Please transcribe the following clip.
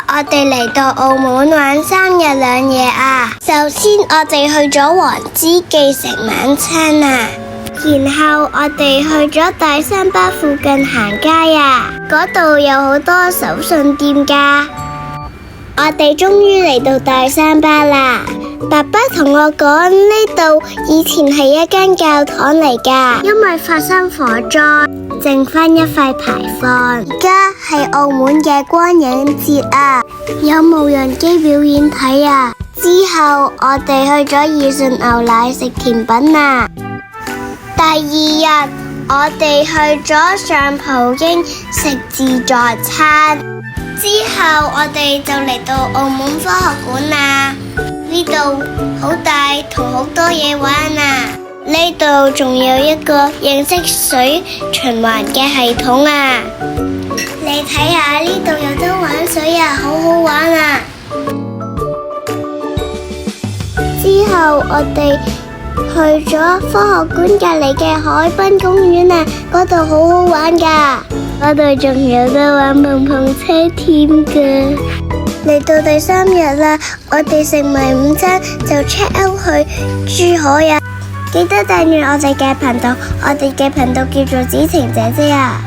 我哋嚟到澳門玩3日2夜啊！首先我哋去咗黃枝記食晚餐啊，然後我哋去咗大三巴附近行街啊，嗰度有好多手信店噶。我哋終於嚟到大三巴啦！爸爸同我講，呢度以前係一間教堂嚟噶，因為發生火災，剩翻一塊牌坊。而家係澳門嘅光影節啊，有無人機表演睇啊。之後我哋去咗義順牛奶食甜品啊。第二日我哋去咗上葡京食自助餐。之後我哋就嚟到澳門科學館啦，呢度好大同好多嘢玩啊！呢度仲有一個認識水循環嘅系統啊！你睇下呢度有得玩水啊，好好玩啊！之後我哋去咗科學館隔籬嘅海濱公園啊，嗰度好好玩噶。嗰度仲有得玩碰碰車添㗎。嚟到第3日啦，我哋食埋午餐就 check out 去珠海啊！記得訂閱我哋嘅頻道，我哋嘅頻道叫做子晴姐姐啊！